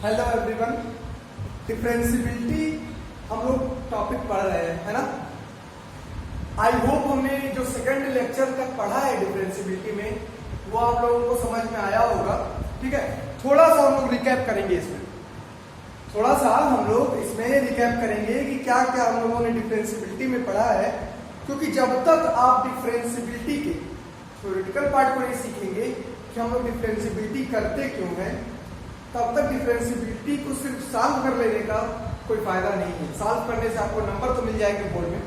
Hello everyone, differentiability हम लोग topic पढ़ रहे हैं, है ना। आई होप हमने जो सेकंड लेक्चर तक पढ़ा है डिफरेंशियबिलिटी में वो आप लोगों को समझ में आया होगा। ठीक है, थोड़ा सा हम लोग रिकैप करेंगे इसमें, रिकैप करेंगे कि क्या क्या हम लोगों ने डिफरेंशियबिलिटी में पढ़ा है। क्योंकि जब तक आप डिफरेंशियबिलिटी के थ्योरेटिकल पार्ट को नहीं सीखेंगे कि हम लोग डिफरेंशियबिलिटी करते क्यों हैं, तब तक डिफरेंशियबिलिटी को सिर्फ सॉल्व कर लेने का कोई फायदा नहीं है। सॉल्व करने से आपको नंबर तो मिल जाएंगे बोर्ड में,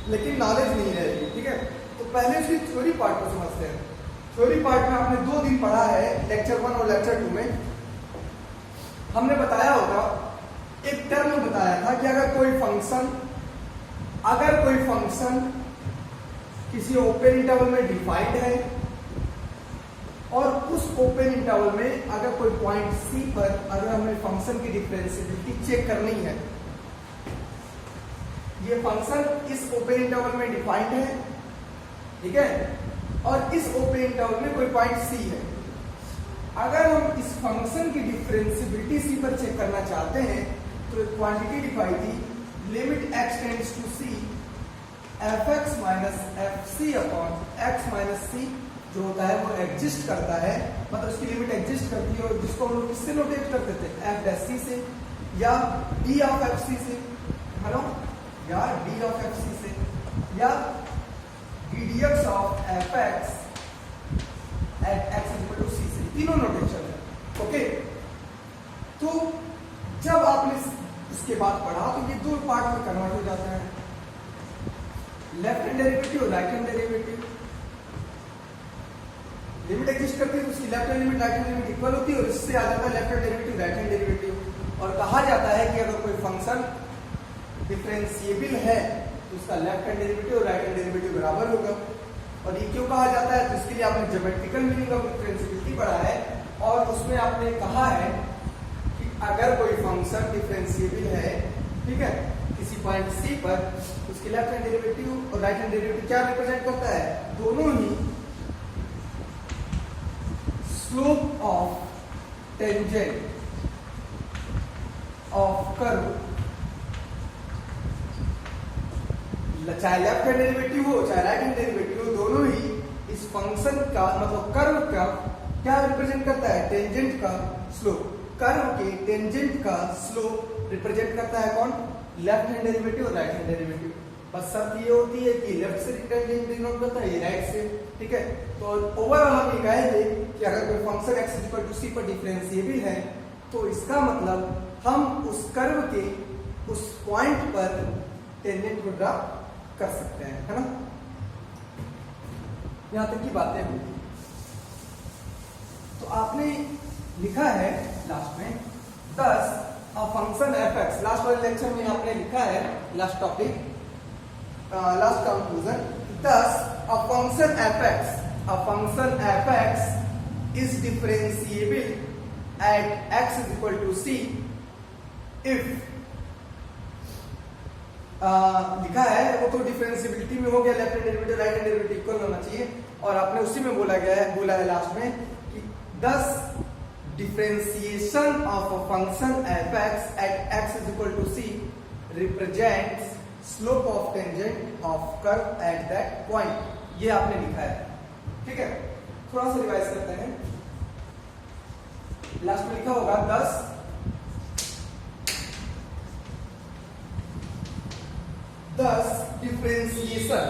लेकिन नॉलेज नहीं रहेगी। ठीक है, तो पहले इसकी थ्योरी पार्ट को समझते हैं। थ्योरी पार्ट में आपने 2 दिन पढ़ा है, लेक्चर 1 और लेक्चर 2 में। हमने बताया होगा, एक टर्म बताया था कि अगर कोई फंक्शन किसी ओपन इंटरवल में डिफाइंड है और उस ओपन इंटरवल में अगर कोई पॉइंट सी पर अगर हमें फंक्शन की डिफरेंशियबिलिटी चेक करनी है, ये फंक्शन इस ओपन इंटरवल में डिफाइंड है, ठीक है, और इस ओपन इंटरवल में कोई पॉइंट सी है। अगर हम इस फंक्शन की डिफरेंशियबिलिटी सी पर चेक करना चाहते हैं तो एक क्वांटिटी दिखाई थी, limit x tends to c fx minus fc upon x minus c जो होता है वो एग्जिस्ट करता है, मतलब उसकी लिमिट एग्जिस्ट करती है, और जिसको हम लोग किससे नोटेट करते थे, f डैश c से या d ऑफ fc से, है ना, या d ऑफ fc से या ddx of fx at x equal to c से, तीनों नोटेशन है। ओके, तो जब आपने इसके बाद पढ़ा तो ये 2 पार्ट में कन्वर्ट हो जाता है, लेफ्ट हैंड डेरिवेटिव और right hand derivative. Limit exist करती है तो उसकी left hand limit right hand limit equal होती है, और इससे आ जाता है left hand derivative right hand derivative. और कहा जाता है कि अगर कोई फंक्शन डिफरेंशिएबल है तो उसका लेफ्ट हैंड डेरिवेटिव और राइट हैंड डेरिवेटिव बराबर होगा। और ये क्यों कहा जाता है, तो इसके लिए आपने ज्योमेट्रिकल मीनिंग ऑफ डिफरेंशिएबिलिटी पढ़ा है, और उसमें आपने कहा है कि अगर कोई फंक्शन डिफरेंशिएबल है, ठीक है, किसी पॉइंट सी पर, उसके लेफ्ट हैंड डेरिवेटिव और राइट हैंड डेरिवेटिव क्या रिप्रेजेंट करता है, दोनों ही slope of tangent of curve, चाहे लेफ्ट हैंड डेरिवेटिव हो चाहे राइट हैंड डेरिवेटिव हो, दोनों ही इस फंक्शन का मतलब कर्व का क्या रिप्रेजेंट करता है, टेंजेंट का स्लोप। कर्व के टेंजेंट का स्लोप रिप्रेजेंट करता है कौन, लेफ्ट हैंड डेरिवेटिव और राइट हैंड डेरिवेटिव। बस शर्त ये होती है कि लेफ्ट से टेंजेंट डिनोट करता है, ये राइट से। ठीक है, तो ओवरऑल हम ये कहेंगे कि अगर कोई function x equal to c पर डिफरेंशिएबल है तो इसका मतलब हम उस कर्व के उस पॉइंट पर टेंजेंट को ड्रा कर सकते हैं, है ना। यहां तक की बातें हुई। तो आपने लिखा है लास्ट में 10 अ फंक्शन fx, लास्ट वाले लेक्चर में आपने लिखा है, last topic, last conclusion, 10 a function fx is differentiable at x is equal to c if लिखा है, वो तो डिफरेंशिएबिलिटी में हो गया, left hand derivative right hand derivative equal होना चाहिए, और आपने उसी में बोला है लास्ट में कि 10 differentiation of a function fx at x is equal to c represents slope of tangent of curve at that point। ये आपने लिखा है, ठीक है। थोड़ा सा रिवाइज करते हैं। लास्ट में लिखा होगा 10 differentiation,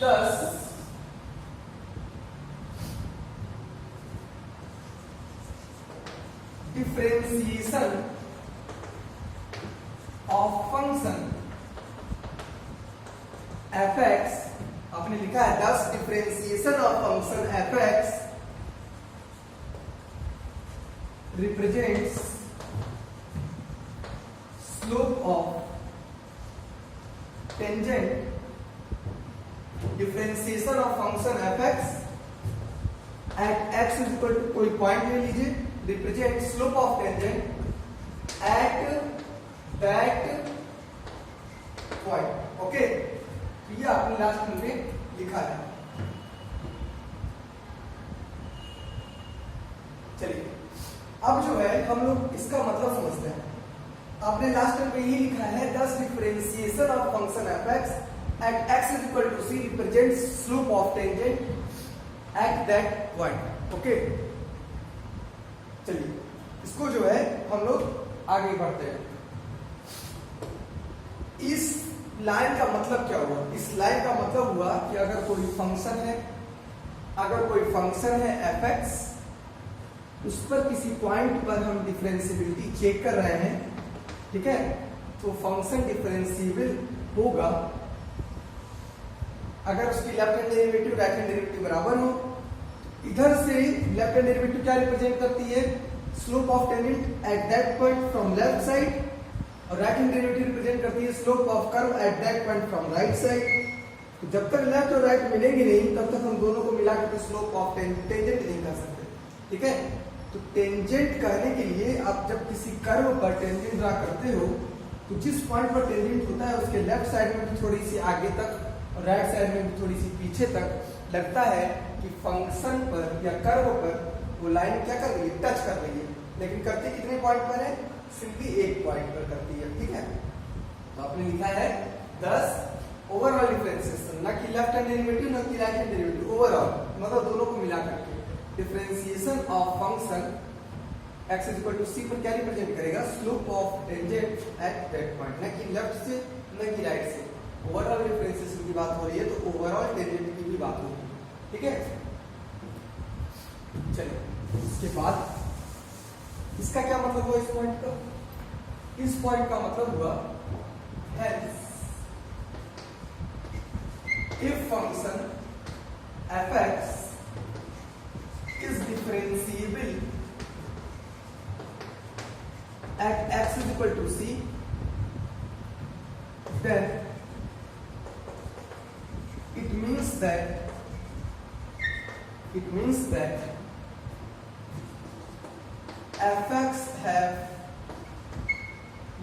10 differentiation of function fx, आपने लिखा है 10 differentiation of function fx represents slope of tangent, differentiation of function fx at x is equal to, कोई पॉइंट ले लीजिए, represent slope of tangent at that point। Okay, ये आपने last में लिखा है। चलिए अब जो है हम लोग इसका मतलब समझते हैं। आपने लास्ट टाइम में ये लिखा है thus differentiation of function f x at x is equal to c represent slope of tangent at that point. Okay, चलिए इसको जो है हम लोग आगे बढ़ते हैं। इस लाइन का मतलब क्या हुआ? इस लाइन का मतलब हुआ कि अगर कोई फंक्शन है एफ एक्स, उस पर किसी पॉइंट पर हम डिफरेंशिएबिलिटी चेक कर रहे हैं, ठीक है, तो फंक्शन डिफरेंशिएबल होगा अगर उसकी left hand derivative right hand derivative बराबर हो। इधर से लेफ्ट हैंड डेरिवेटिव क्या रिप्रेजेंट करती है? Slope of tangent at that point from left side, और राइट हैंड डेरिवेटिव रिप्रेजेंट करती है slope of curve at that point from right side. तो जब तक लेफ्ट और राइट मिलेंगे नहीं तब तक हम दोनों को मिला करके स्लोप ऑफ टेंजेंट नहीं कर सकते, ठीक है। तो टेंजेंट कहने के लिए आप जब किसी कर्व पर टेंजेंट ड्रा करते हो तो जिस पॉइंट पर टेंजेंट होता है उसके लेफ्ट साइड में भी थोड़ी सी आगे तक और राइट साइड में भी थोड़ी सी पीछे तक लगता है कि फंक्शन पर या कर्व पर वो लाइन क्या कर रही है? टच कर रही है। लेकिन करती कितने पॉइंट पर है? सिंपली एक पॉइंट पर करती है, ठीक है। तो आपने लिखा है 10 ओवरऑल डिफरेंशिएशन, ना कि लेफ्ट हैंड डेरिवेटिव ना कि राइट हैंड डेरिवेटिव, ओवरऑल मतलब दोनों को मिला करके differentiation of function x is equal to C पर क्या रिप्रेजेंट करेगा? Slope of tangent at that point, ना कि लेफ्ट से ना कि राइट से। ओवरऑल डिफरेंशिएशन की बात हो रही है तो ओवरऑल टेंजेंट की भी बात होगी, ठीक है। चलिए इसके बाद इसका क्या मतलब हुआ? इस पॉइंट का, इस पॉइंट का मतलब हुआ hence if function f(x) is differentiable at x is equal to c, then it means that f(x) have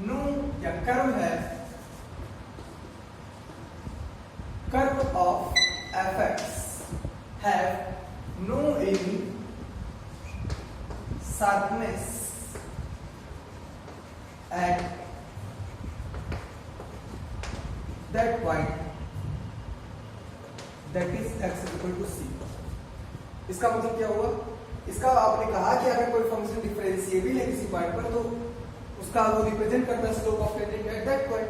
no या curve of f(x) have no any sharpness at that point, that is x is equal to c। इसका मतलब क्या हुआ? इसका आपने कहा कि अगर कोई फंक्शन डिफरेंशिएबल है किसी पॉइंट पर तो उसका वो रिप्रेजेंट करता है slope of tangent at that point.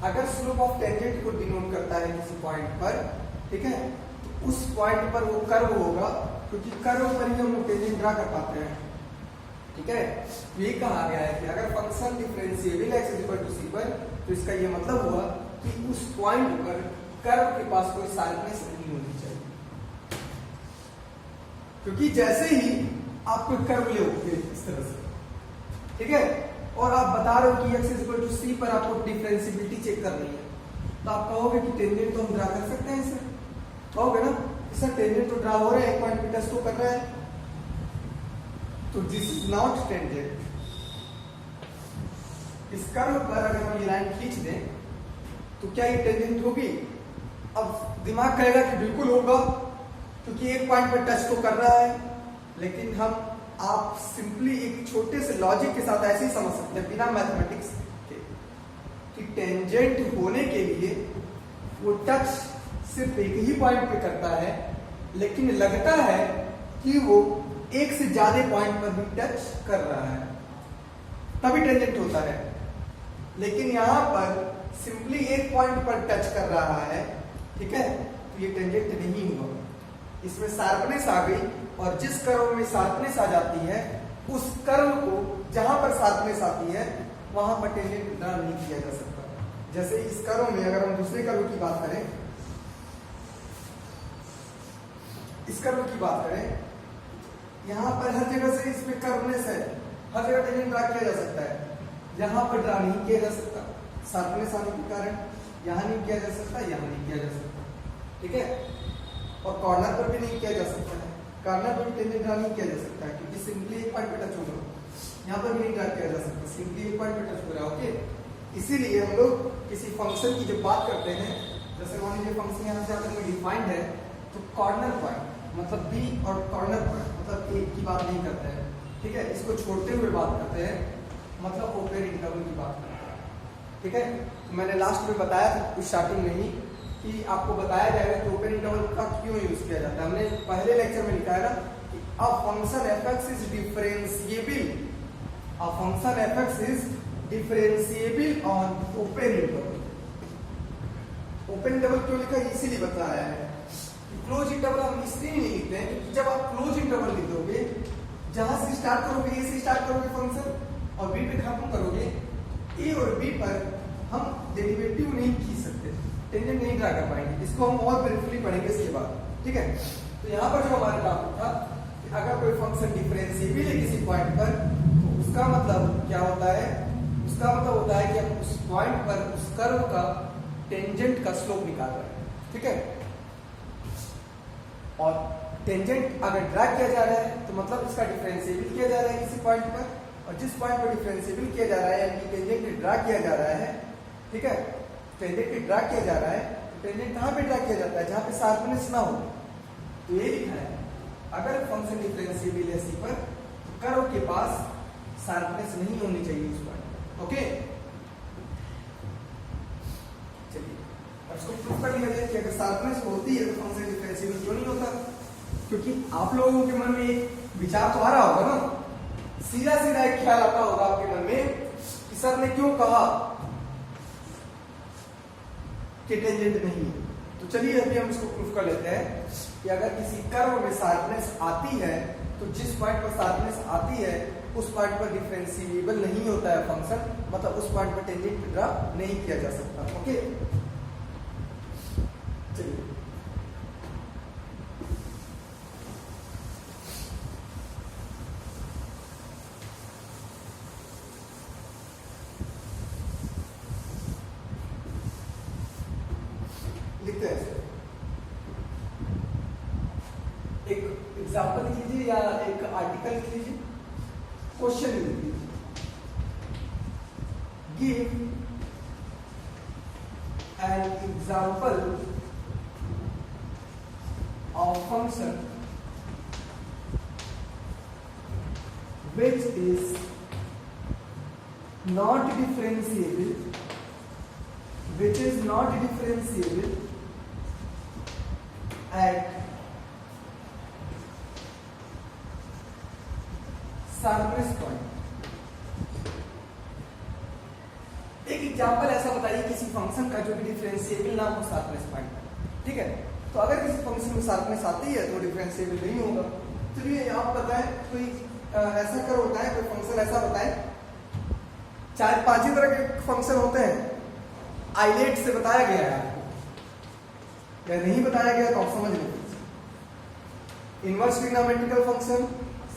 अगर स्लोप ऑफ टेंजेंट को डिनोट करता है किसी पॉइंट पर, ठीक है, तो उस पॉइंट पर वो कर्व होगा, क्योंकि कर्व पर ही हम लोग टेंजेंट ड्रा कर पाते हैं, ठीक है। तो ये कहा गया है कि अगर function differentiable x is equal to c पर, तो इसका ये मतलब हुआ कि उस पॉइंट पर कर्व के पास कोई शार्पनेस नहीं होनी चाहिए, क्योंकि जैसे ही आप कोई कर्व लोगे इस तरह से, ठीक है, और आप बता रहे हो कि x is equal to c पर आपको डिफरेंशिएबिलिटी चेक करनी है, तो आप कहोगे कि टेंजेंट तो हम ड्रा कर सकते हैं इसे, कहोगे ना, इसका टेंजेंट तो ड्रा हो रहा है, एक पॉइंट पे टच तो कर रहा है, तो दिस इज नॉट टेंजेंट। इस कर्व पर अगर हम ये लाइन खींच दें तो क्या ये टेंजेंट होगी? अब दिमाग कहेगा कि बिल्कुल होगा, क्योंकि एक पॉइंट पर टच तो कर रहा है, लेकिन आप सिंपली एक छोटे से लॉजिक के साथ ऐसे ही समझ सकते हैं बिना मैथमेटिक्स के कि टेंजेंट होने के लिए वो टच सिर्फ एक ही पॉइंट पे करता है, लेकिन लगता है कि वो एक से ज्यादा पॉइंट पर भी टच कर रहा है, तभी टेंजेंट होता है। लेकिन यहाँ पर सिंपली एक पॉइंट पर टच कर रहा है, ठीक है, तो ये टेंजेंट नहीं हुआ, इसमें शार्पनेस आ गई, और जिस कर्व में शार्पनेस आ जाती है उस कर्व को जहां पर शार्पनेस आती है वहां पर टेंजेंट ड्रा नहीं किया जा सकता। जैसे इस कर्व में अगर हम दूसरे कर्व की बात करें, इस कर्व की बात करें, यहाँ पर हर जगह से इसमें कर्वनेस है, हर जगह टेंजेंट ड्रा किया जा सकता है, यहाँ पर ड्रा नहीं किया जा सकता शार्पनेस आने के कारण, यहाँ नहीं किया जा सकता, यहाँ नहीं किया जा सकता, ठीक है, और कॉर्नर पर भी नहीं किया जा सकता है, कॉर्नर पर भी टेंजेंट ड्रा नहीं किया जा सकता है, क्योंकि सिंपली एक पॉइंट पे टच होगा, यहाँ पर भी नहीं ड्रा किया जा सकता, सिंपली एक पॉइंट पे टच हो रहा है, ओके। इसीलिए हम लोग किसी फंक्शन की जब बात करते हैं, जैसे मान लीजिए फंक्शन यहाँ से अगर डिफाइंड है, तो कॉर्नर पॉइंट मतलब बी और कॉर्नर पॉइंट मतलब ए की बात नहीं करते हैं, ठीक है, इसको छोड़ते हुए बात करते हैं, मतलब ओपन इंटरवल की बात करते हैं। ठीक है, तो मैंने लास्ट में बताया था स्टार्टिंग में ही कि आपको बताया जाएगा कि ओपन इंटरवल का क्यों यूज किया जाता है। हमने पहले लेक्चर में लिखा है ना कि a function f(x) is differentiable, a function f(x) is differentiable on open interval. Open interval क्यों लिखा है इसीलिए बताया है। क्लोज इंटरवल हम इसलिए नहीं लिखते हैं क्योंकि जब आप क्लोज इंटरवल लिख दोगे, जहां से स्टार्ट करोगे, ए से स्टार्ट करोगे फंक्शन और बी पे खत्म करोगे, ए और बी पर हम डेरिवेटिव नहीं खींच सकते, टेंजेंट नहीं ड्रा कर पाएंगे। इसको हम और ब्रीफली पढ़ेंगे इसके बाद। ठीक है, तो यहाँ पर जो हमारा टॉपिक था कि अगर कोई फंक्शन डिफरेंशिएबल है किसी पॉइंट पर, तो उसका मतलब क्या होता है, उसका मतलब होता है कि हम उस पॉइंट पर उस कर्व का टेंजेंट का स्लोप निकाल रहे हैं। ठीक है, और टेंजेंट अगर ड्रा किया जा रहा है तो मतलब इसका डिफरेंशिएबल किया जा रहा है किसी पॉइंट पर, और जिस पॉइंट पर डिफरेंशिएबल किया जा रहा है यानी टेंजेंट ड्रा किया जा रहा है, ठीक है, टेंजेंट ड्रा किया जा रहा है, तो टेंजेंट कहां पे ड्रा किया जाता है, जहां पे शार्पनेस ना हो। तो ये लिखा है अगर फंक्शन डिफरेंशिएबल है सी पर, तो कर्व के पास शार्पनेस नहीं होनी चाहिए उस पॉइंट। ओके, चलिए अब इसको प्रूफ कर लिया जाए कि अगर शार्पनेस होती है तो फंक्शन डिफरेंशिएबल क्यों नहीं होता। क्योंकि आप लोगों के मन में एक विचार तो आ रहा होगा ना, सीधा सीधा एक ख्याल आता होगा आपके मन में कि सर ने क्यों कहा कि टेंजेंट नहीं है। तो चलिए अभी हम इसको प्रूफ कर लेते हैं कि अगर किसी कर्व में शार्पनेस आती है तो जिस पॉइंट पर शार्पनेस आती है उस पॉइंट पर डिफरेंशिएबल नहीं होता है फंक्शन, मतलब उस पॉइंट पर टेंजेंट ड्रा नहीं किया जा सकता। ओके, चलिए लिखते हैं। एक एग्जाम्पल लिख लीजिए या एक आर्टिकल लिख लीजिए, क्वेश्चन लिख लीजिए। Give an example of function which is not differentiable, which is not differentiable at sharpness point। एक एग्जांपल ऐसा बताइए किसी फंक्शन का जो कि डिफरेंशिएबल ना हो शार्पनेस पॉइंट। ठीक है, तो अगर किसी फंक्शन में शार्पनेस आती है तो डिफरेंशिएबल नहीं होगा। चलिए आप बताएं कोई ऐसा कर होता है, कोई फंक्शन ऐसा बताएं, 4-5 ही तरह के फंक्शन होते हैं, आइलेट से बताया गया है आपको या नहीं बताया गया तो आप समझ लीजिए। Inverse trigonometrical function,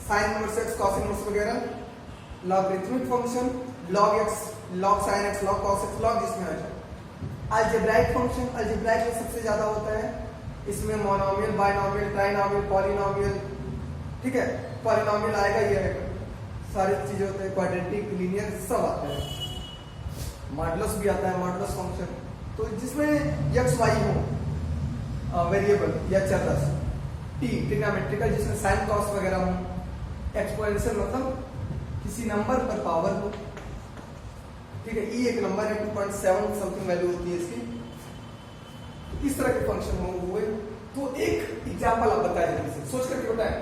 sine inverse x, cos inverse वगैरह, logarithmic function, log x, log sin x, log cos x, log जिसमें आ जाए। अलजेब्राइक फंक्शन, अलजेब्राइक में सबसे ज्यादा होता है, इसमें मोनोमियल, बाइनोमियल, ट्राइनोमियल, पॉलिनोमियल, ठीक है, पॉलिनोमियल आएगा, ये आएगा, सारी चीजें होते हैं, क्वाड्रेटिक, लीनियर सब आते हैं, मॉडुलस भी आता है, मॉडुलस फंक्शन। तो जिसमें x y हो वेरिएबल या चर, t ट्रिग्नोमेट्रिकल जिसमें साइन कॉस वगैरह हो, एक्सपोनेंशियल मतलब किसी नंबर पर पावर हो, ठीक है, e एक नंबर है, 2.7 समथिंग वैल्यू होती है इसकी, तो इस तरह के फंक्शन हो हुए। तो एक एग्जांपल आप बताएं जल्दी से, सोच करके बताएं।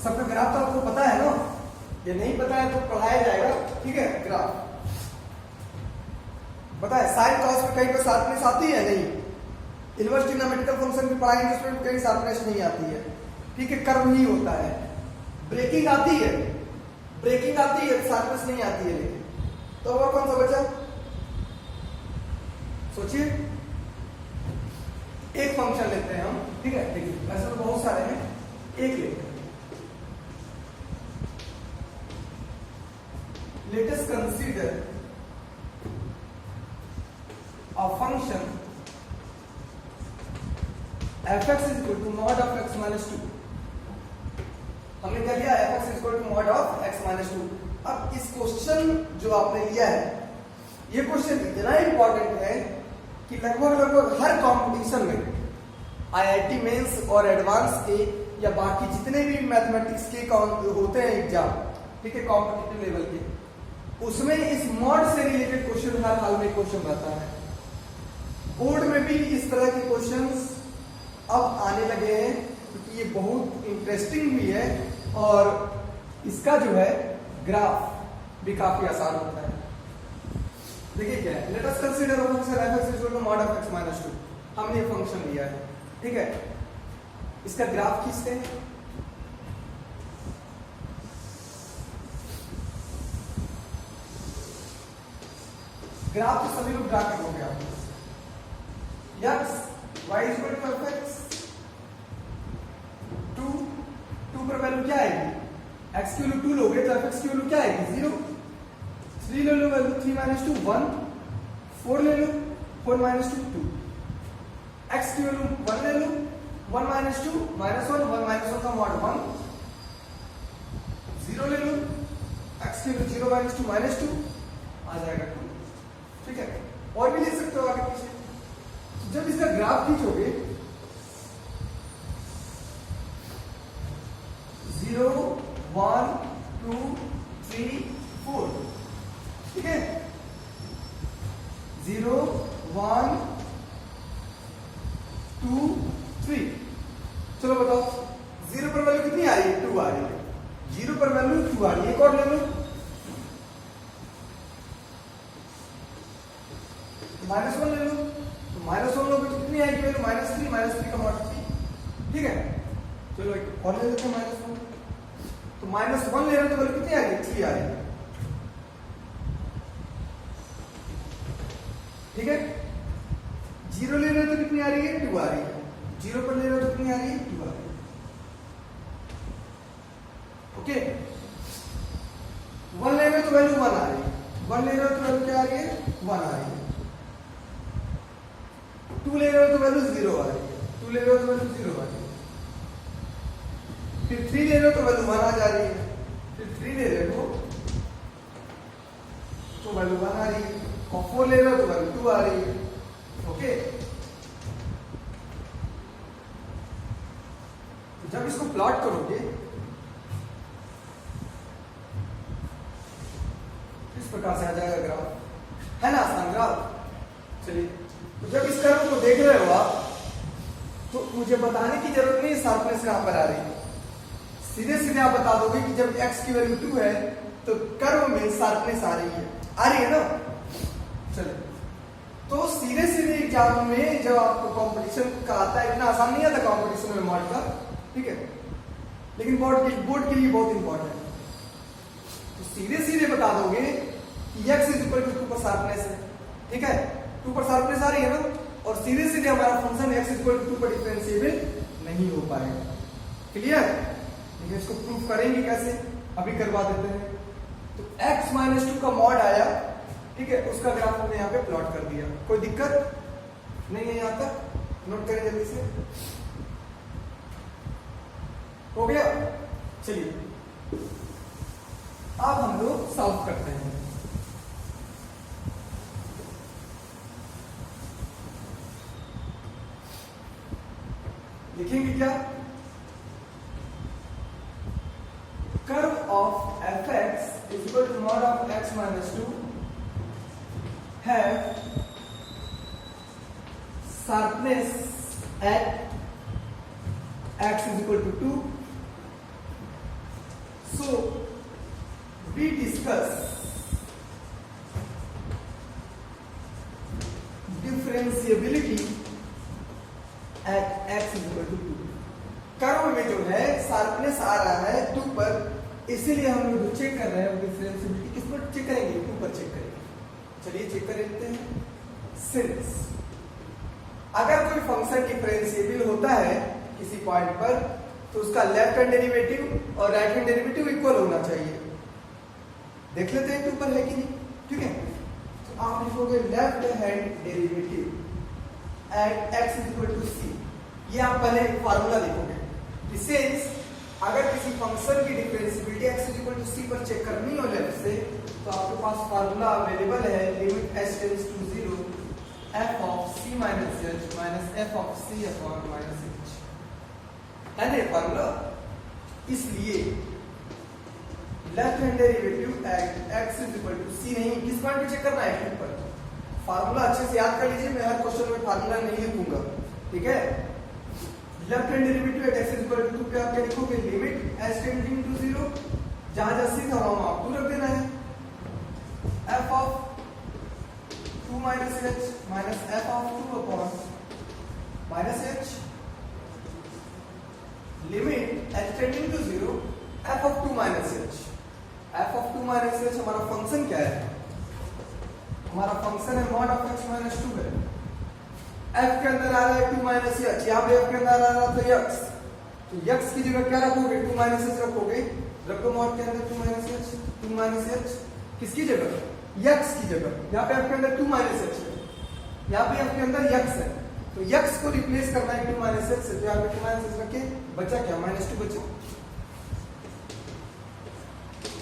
सबका ग्राफ तो आपको पता है ना, ये नहीं पता है तो पढ़ाया जाएगा। ठीक है, ग्राफ बताए, साइन कॉस में कहीं पर शार्पनेस आती है नहीं, इनवर्स ट्रिग्नोमेट्रिकल फंक्शन भी पढ़ाएंगे उसमें कहीं शार्पनेस नहीं आती है। ठीक है, कर्व ही होता है। ब्रेकिंग आती है, ब्रेकिंग आती है, शार्पनेस नहीं आती है, लेकिन तो और कौन सा बचा, सोचिए। एक फंक्शन लेते हैं हम, ठीक है, देखिए वैसे तो बहुत सारे हैं, एक लेते हैं। Let us consider a function f(x) is equal to mod of x minus 2। हमने क्या लिया, f(x) is equal to mod of x minus 2। अब इस क्वेश्चन जो आपने लिया है, ये क्वेश्चन इतना इंपॉर्टेंट है कि लगभग हर कंपटीशन में, IIT मेंस और एडवांस के या बाकी जितने भी मैथमेटिक्स के होते हैं एग्जाम, ठीक है, कॉम्पिटिटिव लेवल के, उसमें इस मॉड से रिलेटेड क्वेश्चन हर हाल में क्वेश्चन रहता है। बोर्ड में भी इस तरह के क्वेश्चंस अब आने लगे हैं क्योंकि ये बहुत इंटरेस्टिंग भी है और इसका जो है ग्राफ भी काफी आसान होता है। देखिए क्या है, let us consider a function f(x = mod of x - 2)। हमने ये फंक्शन लिया है, ठीक है, इसका ग्राफ खींचते हैं। ग्राफ तो सभी लोग ड्रा करोगे आप। x y = f(x) 2 पर वैल्यू क्या आएगी, x की वैल्यू 2 लोगे तो f(x) की वैल्यू क्या आएगी 0। 3 ले लो वैल्यू 3 - 2 1, 4 ले लो 4 - 2 2, x की वैल्यू 1 ले लो 1 - 2 -1 1 - 1 का मॉड 1, 0 ले लो x की वैल्यू 0 - 2 -2 आ जाएगा 2, ठीक है। और भी ले सकते हो आगे पीछे। तो जब इसका ग्राफ खींचोगे 0 1 2 3 4, ठीक है, 0 1 2 3। चलो बताओ 0 पर वैल्यू कितनी आ रही है, 2 आ रही है, 0 पर वैल्यू 2 आ रही है। एक और ले लो -1 ले लो, तो -1 लोगे तो कितनी आएगी वैल्यू -3 का मॉड 3, ठीक है। चलो एक और ले लेते हैं -1, तो -1 ले रहे हो तो वैल्यू कितनी आएगी 3 आ रही है, ठीक है। 0 ले रहे हो तो कितनी आ रही है 2 आ रही है, 0 पर ले रहे हो तो कितनी आ रही है 2 आ रही है, ओके। 1 ले रहे हो तो वैल्यू 1 आ रही है, 1 ले रहे हो तो वैल्यू क्या आ रही है 1 आ रही है। 2 ले रहे हो तो वैल्यू 0 आ रही है, 2 ले रहे हो तो वैल्यू 0 आ रही है। फिर 3 ले रहे हो तो वैल्यू 1 आ जा रही है, फिर 3 ले रहे हो तो वैल्यू 1 आ रही है, और 4 ले रहे हो तो वैल्यू 2 आ रही है, ओके। तो जब इसको प्लॉट करोगे इस प्रकार से आ जाएगा ग्राफ, है ना, आसान ग्राफ। चलिए, तो जब इस कर्व को देख रहे हो आप तो मुझे बताने की जरूरत नहीं शार्पनेस कहां पर आ रही है, सीधे सीधे आप बता दोगे कि जब x की वैल्यू 2 है तो कर्व में शार्पनेस आ रही है ना। चलिए, तो सीधे सीधे एग्जाम में जब आपको कंपटीशन का आता है, इतना आसान नहीं आता कंपटीशन में मॉड का, ठीक है, लेकिन बोर्ड के लिए बहुत इंपॉर्टेंट है। तो सीधे सीधे बता दोगे कि x = 2 पर शार्पनेस है, ठीक है, 2 पर शार्पनेस आ रही है ना, और सीधे सीधे हमारा फंक्शन x = 2 पर डिफरेंशिएबल नहीं हो पाएगा। क्लियर? देखिए इसको प्रूफ करेंगे कैसे, अभी करवा देते हैं। तो x - 2 का मॉड आया, ठीक है, उसका ग्राफ हमने यहाँ पे प्लॉट कर दिया, कोई दिक्कत नहीं है, यहाँ तक नोट करें जल्दी से, हो गया। चलिए अब हम लोग सॉल्व करते हैं। लिखेंगे क्या, curve of f(x) = mod of x - 2 have sharpness at x = 2. So we discuss differentiability at x = 2. Curve में जो है शार्पनेस आ रहा है 2 पर, इसीलिए हम लोग चेक कर रहे हैं डिफरेंशिएबिलिटी किस पर चेक करेंगे, 2 पर चेक करेंगे। चलिए चेक कर लेते हैं। सिंस अगर कोई फंक्शन डिफरेंशिएबल होता है किसी पॉइंट पर तो उसका लेफ्ट हैंड डेरिवेटिव और राइट हैंड डेरिवेटिव इक्वल होना चाहिए। देख लेते हैं 2 पर है कि नहीं, ठीक है। तो आप लिखोगे left hand derivative at x = c। ये आप पहले फार्मूला लिखोगे। सिंस अगर किसी फंक्शन की डिफरेंशिएबिलिटी x = c पर चेक करनी हो लेफ्ट से, तो आपके पास फार्मूला अवेलेबल है, limit h tends to 0 f of c - h - f of c upon -h। है ना फॉर्मूला। इसलिए left hand derivative at x is equal to c, नहीं किस पॉइंट पे चेक करना है, x पर। फार्मूला अच्छे से याद कर लीजिए, मैं हर क्वेश्चन में फार्मूला नहीं लिखूंगा, ठीक है। Left hand derivative at x is equal to पे आप क्या लिखोगे, लिमिट s टेंडिंग टू 0, जहां जहां c था वहां आप 2 रख देना है, f of 2 minus h minus f of 2 upon minus h, limit h tending to 0 f of 2 minus h। f of 2 minus h हमारा फंक्शन क्या है, हमारा फंक्शन है mod of x minus 2 है। f के अंदर आ रहा है 2 minus h, यहाँ पे f के अंदर आ रहा है तो x, तो x की जगह क्या रखोगे, 2 minus h रखोगे, रखो mod के अंदर 2 minus h, 2 minus h किसकी जगह, x की जगह। यहाँ पे f के अंदर 2 minus h है, यहाँ पे f के अंदर x है, तो x को रिप्लेस करना है 2 minus h से, तो यहाँ पे 2 minus h रखे, बचा क्या, -2 बचा,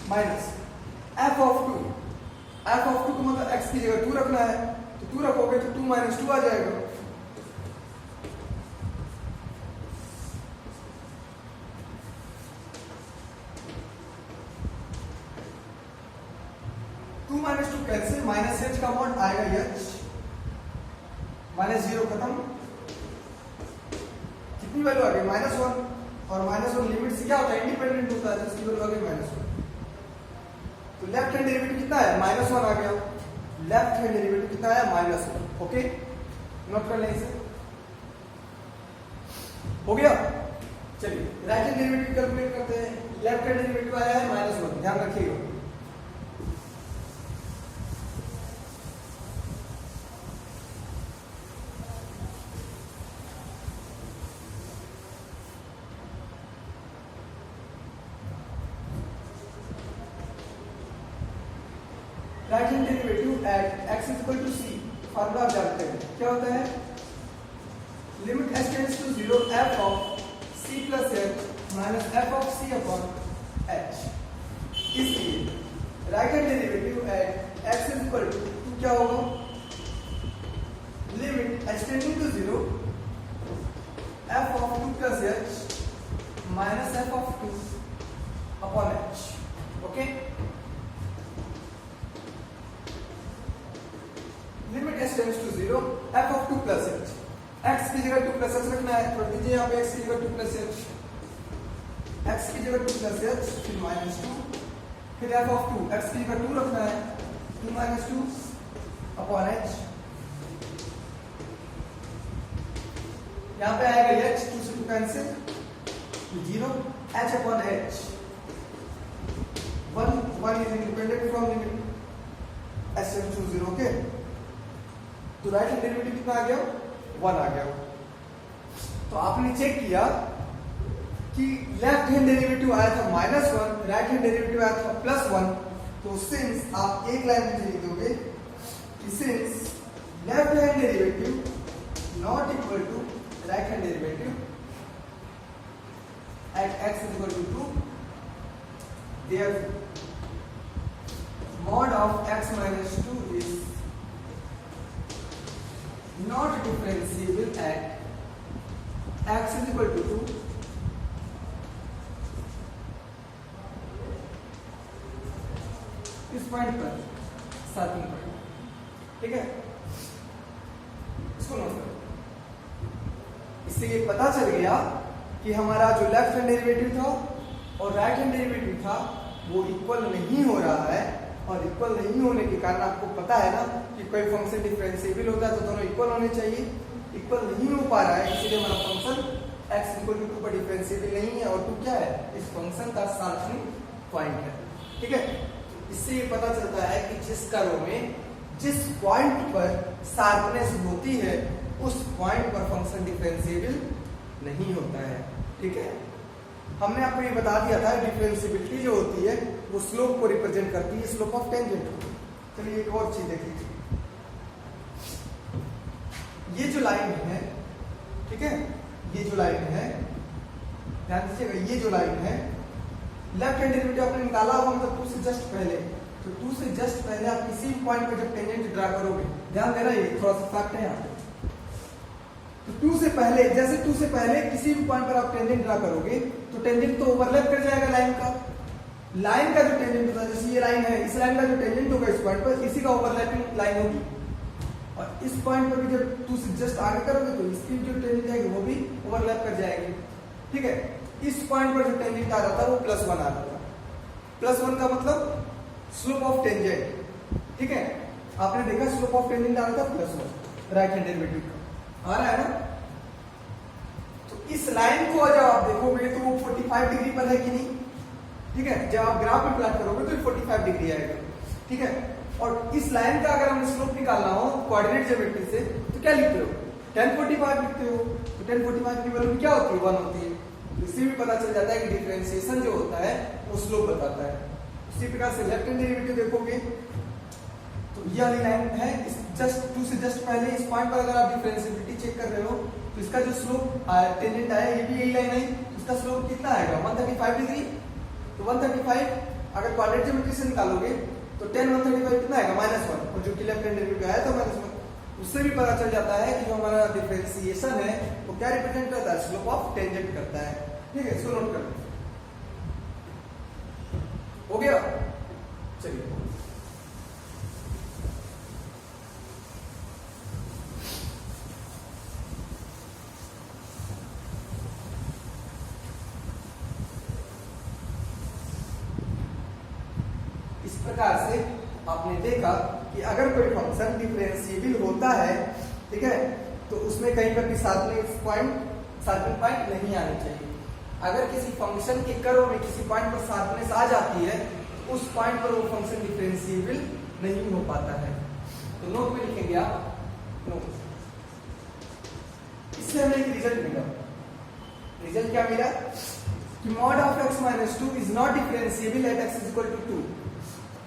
minus f of 2, f of 2 को मतलब x की जगह 2 रखना है, तो 2 रखोगे तो 2 minus 2 आ जाएगा। -2 कैंसिल, माइनस h का मॉड आएगा h, -0 खत्म, कितनी वैल्यू आ गई, -1, और -1 लिमिट से क्या होता है, इंडिपेंडेंट होता है, जिसकी वैल्यू आ गई -1। तो लेफ्ट हैंड डेरिवेटिव कितना है, -1 आ गया, लेफ्ट हैंड डेरिवेटिव कितना है, -1। ओके, नोट कर लें इसे, हो गया। चलिए राइट हैंड डेरिवेटिव कैलकुलेट करते हैं। लेफ्ट हैंड डेरिवेटिव आया है -1, ध्यान रखिएगा। Right hand derivative at x is equal to c, formula आप जानते हैं क्या होता है, limit s tends to 0 f of c plus h minus f of c upon h। इसलिए right hand derivative at x is equal to क्या होगा, limit h tending to 0 f of 2 plus h minus f of 2 upon h। Okay, limit s tends to 0 f of 2 plus h, x की जगह 2 plus h रखना है, तो दीजिए यहाँ पे x की जगह 2 प्लस h, x की जगह 2 प्लस h, फिर -2, फिर f ऑफ 2, x की जगह 2 रखना है, 2 minus 2 अपॉन h, यहाँ पे आएगा h, 2 से 2 कैंसिल, 0, h अपॉन h, 1 is independent from limit s tends to 0। Okay, तो राइट हैंड डेरिवेटिव कितना आ गया, 1 आ गया। तो आपने चेक किया कि लेफ्ट हैंड डेरिवेटिव आया था -1, राइट हैंड डेरिवेटिव आया था +1, तो सिंस आप एक लाइन में लिख दोगे कि since left hand derivative not equal to right hand derivative at x is equal to 2, therefore mod of x minus 2 is not differentiable at x is equal to 2, इस पॉइंट पर, starting point, ठीक है, इसको note करो। इससे ये पता चल गया कि हमारा जो लेफ्ट हैंड डेरिवेटिव था और राइट हैंड डेरिवेटिव था वो इक्वल नहीं हो रहा है, और इक्वल नहीं होने के कारण आपको पता है ना कि कोई फंक्शन डिफरेंशिएबल होता है तो दोनों इक्वल होने चाहिए, इक्वल नहीं हो पा रहा है, इसलिए हमारा फंक्शन x इक्वल टू 2 पर डिफरेंशिएबल नहीं है, और 2 क्या है, इस फंक्शन का शार्पनिंग पॉइंट है, ठीक है। इससे ये पता चलता है कि जिस कर्व में जिस पॉइंट पर शार्पनेस होती है उस पॉइंट पर फंक्शन डिफरेंशिएबल नहीं होता है, ठीक है। हमने आपको ये बता दिया था डिफरेंशिएबिलिटी जो होती है वो स्लोप को रिप्रेजेंट करती है, स्लोप ऑफ टेंजेंट। चलिए एक और चीज देख लीजिए, ये जो लाइन है, ठीक है, ये जो लाइन है, ध्यान दीजिएगा, ये जो लाइन है, लेफ्ट हैंड डेरिवेटिव आपने निकाला होगा मतलब 2 से जस्ट पहले, तो 2 से जस्ट पहले आप किसी पॉइंट पर जब टेंजेंट ड्रा करोगे, ध्यान देना ये थोड़ा सा फैक्ट है यहाँ पे, तो 2 से पहले, जैसे 2 से पहले किसी भी पॉइंट पर आप टेंजेंट ड्रा करोगे तो टेंजेंट तो ओवरलैप कर जाएगा लाइन का। लाइन का जो टेंजेंट होता है, जैसे ये लाइन है, इस लाइन का जो टेंजेंट होगा इस पॉइंट पर, इसी का ओवरलैपिंग लाइन होगी। और इस पॉइंट पर भी जब 2 से जस्ट आगे करोगे तो इसकी जो टेंजेंट आएगी वो भी ओवरलैप कर जाएगी। ठीक है, इस पॉइंट पर जो टेंजेंट आ रहा था वो +1 आ रहा था। +1 का मतलब स्लोप ऑफ टेंजेंट। ठीक है, आपने देखा स्लोप ऑफ टेंजेंट आ रहा था +1 राइट हैंड डेरिवेटिव का, आ रहा है ना। तो इस लाइन को जब आप देखोगे तो वो 45 डिग्री पर है कि नहीं। ठीक है, जब आप ग्राफ में प्लॉट करोगे तो 45 डिग्री आएगा। ठीक है, और इस लाइन का अगर हमें स्लोप निकालना हो कोऑर्डिनेट ज्योमेट्री से तो क्या लिखते हो, tan 45 लिखते हो। तो tan 45 की वैल्यू क्या होती है, 1 होती है। तो इससे भी पता चल जाता है कि डिफरेंशिएशन जो होता है वो स्लोप बताता है। इसी प्रकार से लेफ्ट हैंड डेरिवेटिव देखोगे तो ये वाली लाइन है, जस्ट 2 से जस्ट पहले इस पॉइंट पर अगर आप डिफरेंशिएबिलिटी चेक कर रहे हो तो इसका जो स्लोप टेंजेंट आया ये भी यही लाइन है, इसका स्लोप कितना आएगा 135 डिग्री। तो 135 अगर क्वाड्रेटिक ज्योमेट्री से निकालोगे तो tan 135 कितना आएगा -1, और जो कि लेफ्ट हैंड डेरिवेटिव आया था -1। उससे भी पता चल जाता है कि जो हमारा डिफरेंशिएशन है वो क्या रिप्रेजेंट करता है, स्लोप ऑफ टेंजेंट करता है। ठीक है, इसको नोट कर लो। हो गया, चलिए इस प्रकार से आपने देखा कि अगर कोई फंक्शन डिफरेंशिएबल होता है, ठीक है, तो उसमें कहीं पर भी शार्पनिंग पॉइंट नहीं आनी चाहिए। अगर किसी फंक्शन के कर्व में किसी पॉइंट पर शार्पनेस आ जाती है तो उस पॉइंट पर वो फंक्शन डिफरेंशिएबल नहीं हो पाता है। तो नोट में लिखेंगे आप नोट। इससे हमें एक रिजल्ट मिला। रिजल्ट क्या मिला कि mod of x - 2 is not differentiable at x = 2।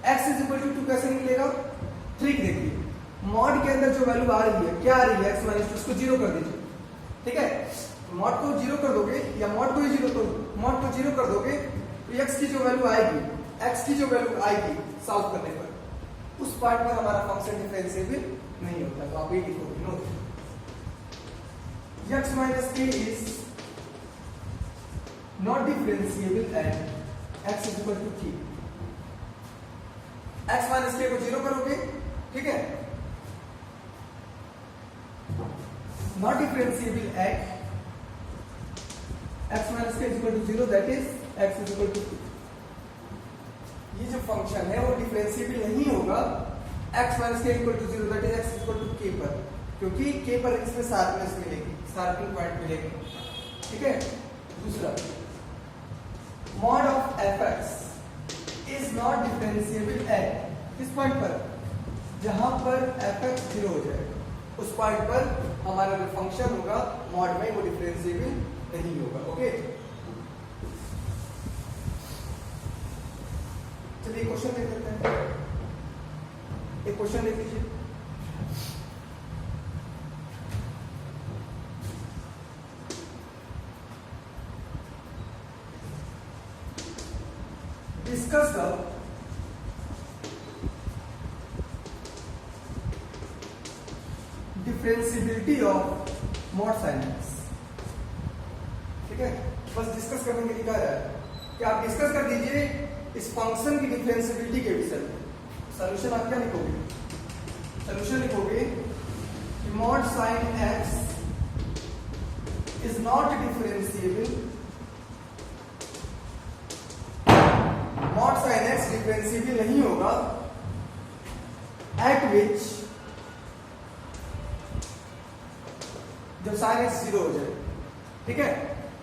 x = 2 कैसे निकलेगा, ट्रिक देखिए। मॉड के अंदर जो वैल्यू आ रही है, क्या आ रही है, x - 2, उसको 0 कर दीजिए। ठीक है, मॉड को 0 कर दोगे या मॉड को 0 कर दोगे तो x की जो वैल्यू आएगी सॉल्व करने पर उस पार्ट पर हमारा फंक्शन डिफरेंशिएबल नहीं होता। तो आप ये लिखोगे note, x - k is not differentiable at x = 3। x - k को 0 करोगे, ठीक है, not differentiable at x - k = 0, that is x = 2। ये जो फंक्शन है वो डिफरेंशिएबल नहीं होगा x - k = 0, that is x = k पर, क्योंकि k पर इसमें शार्पनेस मिलेगी, शार्पनिंग पॉइंट मिलेगा। ठीक है, दूसरा mod of fx is not differentiable eight इस पॉइंट पर, जहां पर fx 0 हो जाएगा, उस पॉइंट पर हमारा जो फंक्शन होगा मॉड में वो डिफरेंशिएबल नहीं होगा। ओके, चलिए क्वेश्चन देख लेते हैं। एक क्वेश्चन देख लीजिए। Discuss the differentiability of mod sin x। ठीक है, बस डिस्कस करने के लिए कह रहा है कि आप डिस्कस कर दीजिए इस फंक्शन की डिफरेंशिएबिलिटी के विषय में। सॉल्यूशन आप क्या लिखोगे, सॉल्यूशन लिखोगे कि mod sin x is not differentiable, mod sin x differentiable नहीं होगा एट विच, जब sin x 0 हो जाए। ठीक है,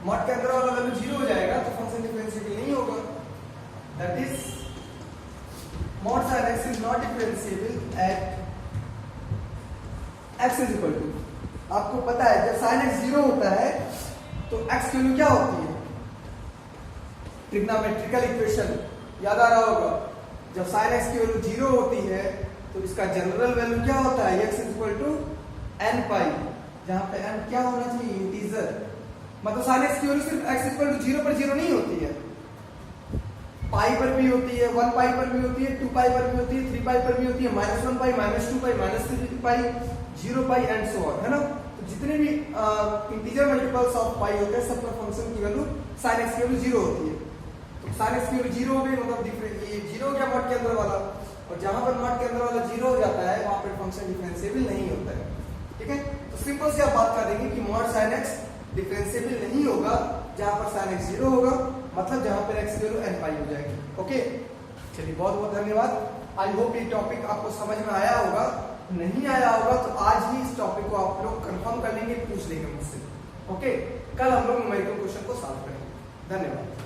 मॉड के अंदर वाला वैल्यू 0 हो जाएगा तो फंक्शन डिफरेंशिएबल नहीं होगा। That is mod sin x is not differentiable at x = 2। आपको पता है जब sin x 0 होता है तो x की वैल्यू क्या होती है, ट्रिग्नोमेट्रिकल इक्वेशन याद आ रहा होगा। जब sin x की वैल्यू 0 होती है तो इसका जनरल वैल्यू क्या होता है, x = n π, जहां पे n क्या होना चाहिए, इंटीजर। मतलब sin x की वैल्यू सिर्फ x = 0 पर 0 नहीं होती है, पाई पर भी होती है, 1 पाई पर भी होती है, 2 पाई पर भी होती है, 3 पाई पर भी होती है, -1 पाई, -2 पाई, -3 पाई, 0 पाई एंड सो ऑन, है ना। तो जितने भी इंटीजर मल्टीपल्स ऑफ पाई होते हैं सब पर फंक्शन की वैल्यू sin x की वैल्यू 0 होती है। तो sin x की वैल्यू 0 हो गई, मतलब ये 0 हो गया मॉड के अंदर वाला, और जहां पर मॉड के अंदर वाला 0 हो जाता है वहां पर फंक्शन डिफरेंशिएबल नहीं होता है। ठीक है, तो सिंपल से आप बात कर देंगे कि मॉड sin x डिफरेंशिएबल नहीं होगा जहां पर sin x 0 होगा, मतलब जहां पर x की वैल्यू n पाई हो जाएगी। ओके, चलिए बहुत बहुत धन्यवाद। आई होप ये टॉपिक आपको समझ में आया होगा, नहीं आया होगा तो आज ही इस टॉपिक को आप लोग कंफर्म कर लेंगे, पूछ लेंगे मुझसे। ओके, कल हम लोग न्यूमेरिकल क्वेश्चन को सॉल्व करेंगे। धन्यवाद।